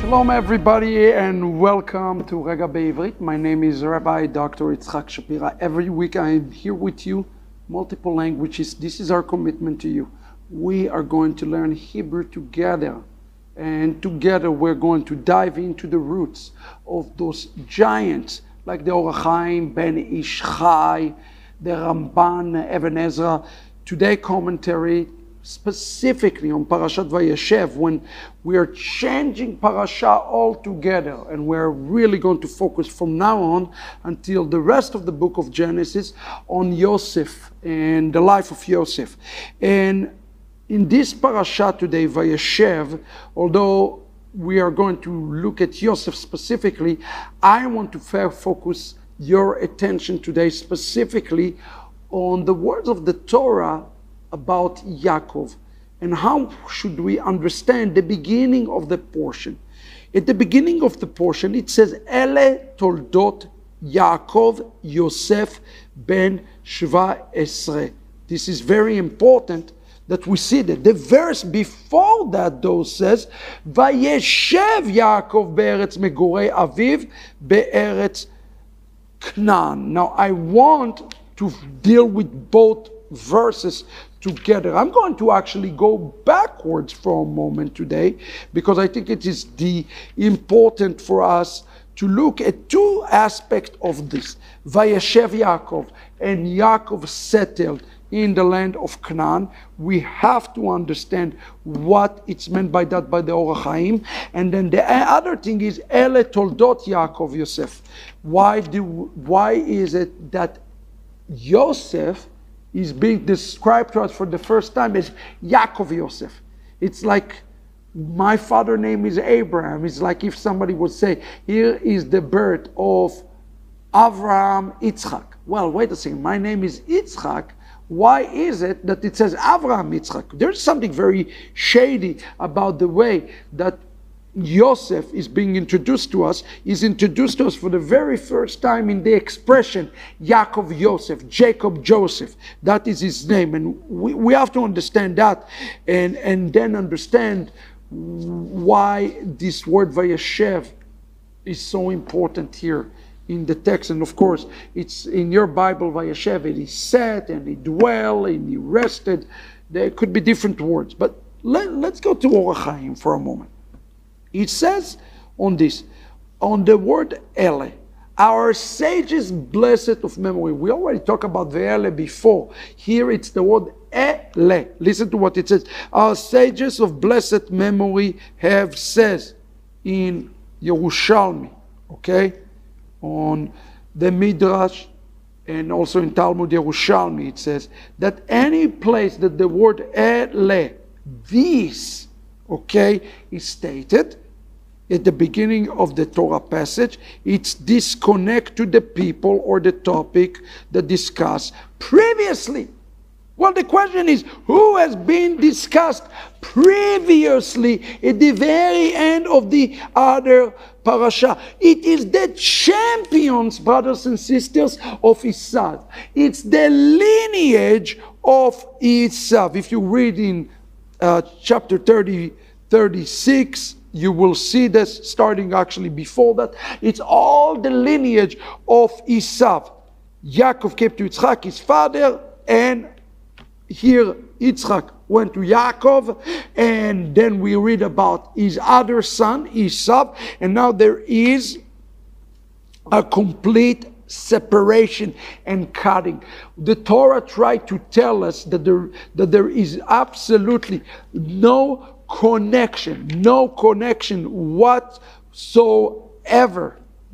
Shalom everybody and welcome to Regah Bivrit. My name is Rabbi Dr. Yitzchak Shapira. Every week I am here with you, multiple languages. This is our commitment to you. We are going to learn Hebrew together, and together we're going to dive into the roots of those giants like the Or HaChaim, Ben Ish Chai, the Ramban, Even Ezra. Today commentary specifically on Parashat Vayéchev, when we are changing parasha altogether, and we're really going to focus from now on until the rest of the book of Genesis on Yosef and the life of Yosef. And in this parasha today, Vayéchev, although we are going to look at Yosef specifically, I want to focus your attention today specifically on the words of the Torah about Yaakov, and how should we understand the beginning of the portion. At the beginning of the portion it says Ele Toldot Yaakov Yosef ben Shva Esre. This is very important that we see that. The verse before that though says Vayéchev Yaakov be'eretz megorei aviv be'eretz Canaan. Now I want to deal with both verses together. I'm going to actually go backwards for a moment today, because I think it is important for us to look at two aspects of this. Vayéchev Yaakov, and Yaakov settled in the land of Canaan. We have to understand what it's meant by that, by the Or HaChaim. And then the other thing is Ele Toldot Yaakov Yosef. Why is it that Yosef is being described to us for the first time as Yaakov Yosef? It's like my father's name is Abraham. It's like if somebody would say, here is the birth of Avraham Yitzchak. Well, wait a second, my name is Yitzchak. Why is it that it says Avraham Yitzchak? There's something very shady about the way that Yosef is being introduced to us. Is introduced to us for the very first time in the expression Yaakov Yosef, Jacob Joseph. That is his name, and we have to understand that, and then understand why this word Vayéchev is so important here in the text. And of course, it's in your Bible, Vayéchev, and he sat and he dwelled and he rested. There could be different words, but let's go to Or HaChaim for a moment. It says on the word Ele, our sages blessed of memory. We already talked about the Ele before. Here it's the word Ele. Listen to what it says. Our sages of blessed memory have says in Yerushalmi, okay, on the Midrash, and also in Talmud Yerushalmi, it says that any place that the word Ele, this, okay, is stated at the beginning of the Torah passage, it's disconnect to the people or the topic that discussed previously. Well, the question is, who has been discussed previously at the very end of the other parasha? It is the champions, brothers and sisters, of Esav. It's the lineage of Esav. If you read in chapter 36, you will see this starting actually before that. It's all the lineage of Esav. Yaakov came to Yitzchak, his father, and here Yitzchak went to Yaakov, and then we read about his other son, Esav, and now there is a complete separation and cutting. The Torah tried to tell us that there is absolutely no connection whatsoever.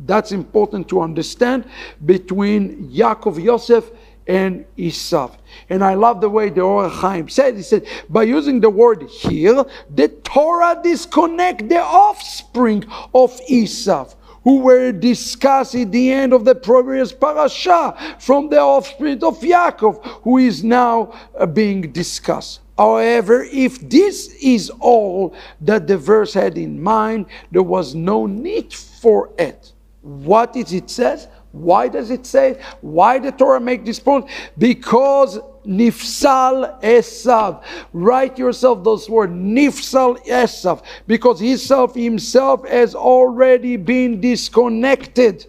That's important to understand, between Yaakov Yosef and Esav. And I love the way the Or HaChaim said. He said, by using the word here, the Torah disconnect the offspring of Esav, who were discussed at the end of the previous parasha, from the offspring of Yaakov, who is now being discussed. However, if this is all that the verse had in mind, there was no need for it. What is it says? Why does it say? Why the Torah make this point? Because Nifsal Esav. Write yourself those words, Nifsal Esav, because himself has already been disconnected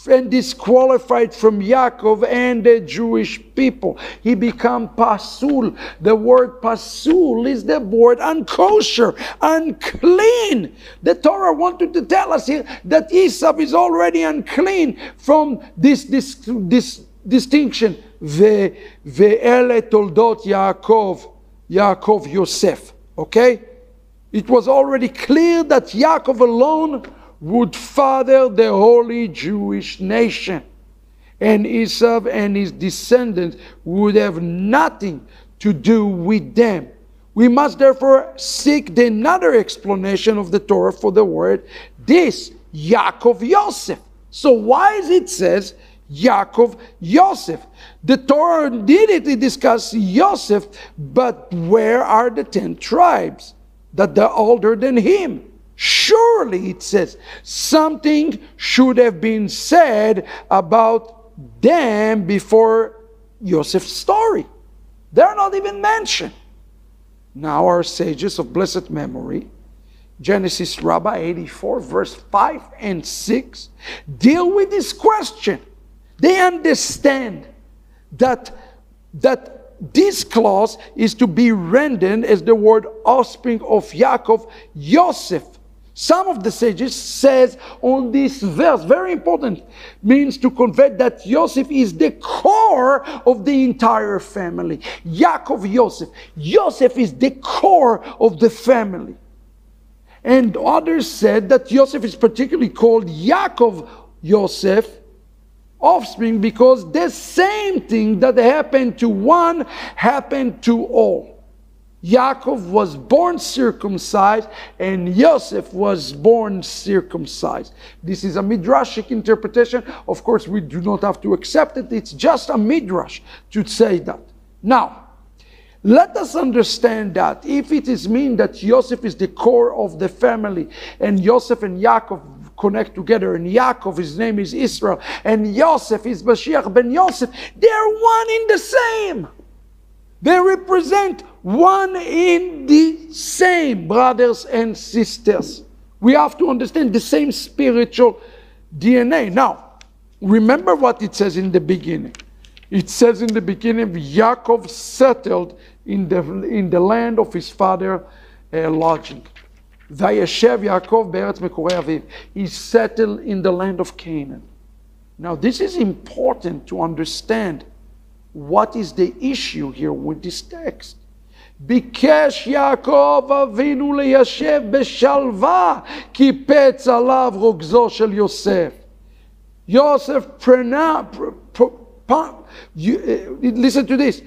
and disqualified from Yaakov and the Jewish people. He become pasul. The word pasul is the word unkosher, unclean. The Torah wanted to tell us here that Esav is already unclean from this distinction. Ve'ele toldot Yaakov Yosef. Okay? It was already clear that Yaakov alone would father the holy Jewish nation, and Esav and his descendants would have nothing to do with them. We must therefore seek another explanation of the Torah for the word this, Yaakov Yosef. So why is it says Yaakov Yosef? The Torah did discuss Yosef, but where are the 10 tribes that they're older than him? Surely, it says, something should have been said about them before Joseph's story. They're not even mentioned. Now our sages of blessed memory, Genesis Rabbah 84, verse 5 and 6, deal with this question. They understand that this clause is to be rendered as the word offspring of Yaakov, Yosef. Some of the sages says on this verse, very important, means to convey that Yosef is the core of the entire family. Yaakov Yosef. Yosef is the core of the family. And others said that Yosef is particularly called Yaakov Yosef, offspring, because the same thing that happened to one happened to all. Yaakov was born circumcised and Yosef was born circumcised. This is a midrashic interpretation. Of course, we do not have to accept it. It's just a midrash to say that. Now, let us understand that if it is mean that Yosef is the core of the family and Yosef and Yaakov connect together, and Yaakov, his name is Israel, and Yosef is Mashiach ben Yosef, they are one in the same. They represent one in the same, brothers and sisters. We have to understand the same spiritual DNA. Now, remember what it says in the beginning. It says in the beginning, Yaakov settled in the land of his father lodging. Vayéchev Yaakov be'eretz mekorei aviv. He settled in the land of Canaan. Now, this is important to understand. What is the issue here with this text? Bikesh Yaakov Avinu leyashev beshalva kipetz alav rogzo shel Yosef. Yosef listen to this.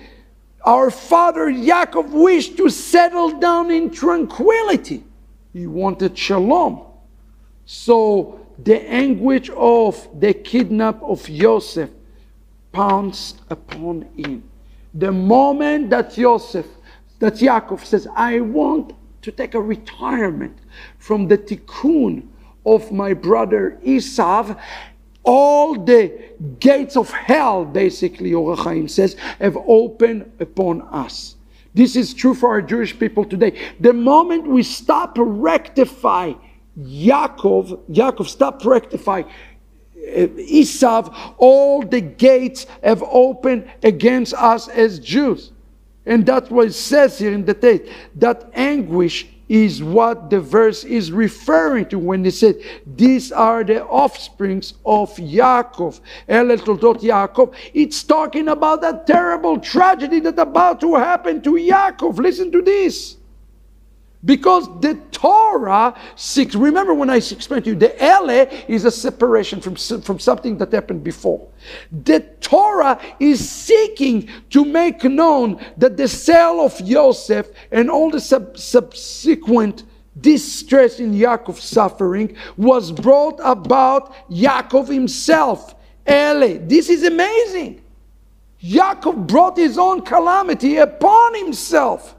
Our father Yaakov wished to settle down in tranquility. He wanted shalom. So the anguish of the kidnap of Yosef pounced upon him. The moment that Yaakov says, I want to take a retirement from the tikkun of my brother Esav, all the gates of hell, basically, Or HaChaim says, have opened upon us. This is true for our Jewish people today. The moment we stop rectify Yaakov stop rectify Esav, all the gates have opened against us as Jews. And that's what it says here in the text. That anguish is what the verse is referring to when it said, these are the offsprings of Yaakov. Ele toldot Yaakov. It's talking about that terrible tragedy that's about to happen to Yaakov. Listen to this. Because the Torah seeks, remember when I explained to you, the Ele is a separation from something that happened before. The Torah is seeking to make known that the sale of Yosef and all the subsequent distress in Yaakov's suffering was brought about Yaakov himself. Ele, this is amazing. Yaakov brought his own calamity upon himself.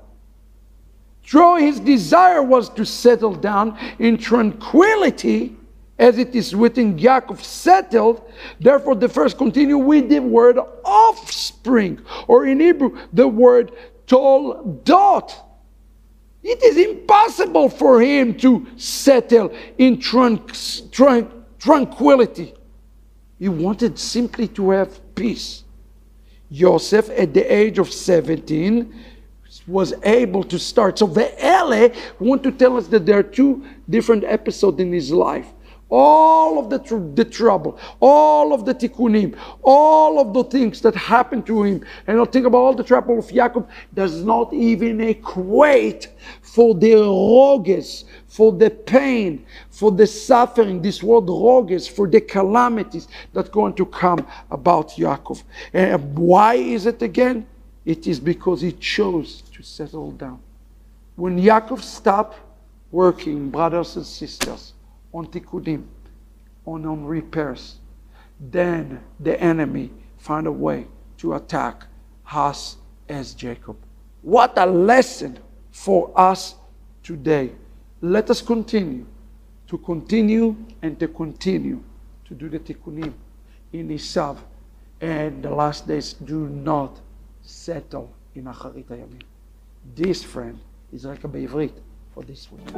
Through his desire was to settle down in tranquility as it is written, Yaakov settled. Therefore, the first continue with the word offspring, or in Hebrew, the word toldot. It is impossible for him to settle in tranquility. He wanted simply to have peace. Joseph, at the age of 17, was able to start. So Vayéchev want to tell us that there are two different episodes in his life. All of the trouble, all of the tikkunim, all of the things that happened to him, and I'll think about all the trouble of Yaakov, does not even equate for the roges, for the pain, for the suffering, this word roges, for the calamities that are going to come about Yaakov. And why is it again? It is because he chose to settle down. When Yaakov stopped working, brothers and sisters, on tikkunim, on repairs, then the enemy found a way to attack us as Jacob. What a lesson for us today. Let us continue and to continue to do the tikkunim in Isav. And the last days, do not settle in Acharit Hayamim. This, friend, is Regah Bivrit for this week.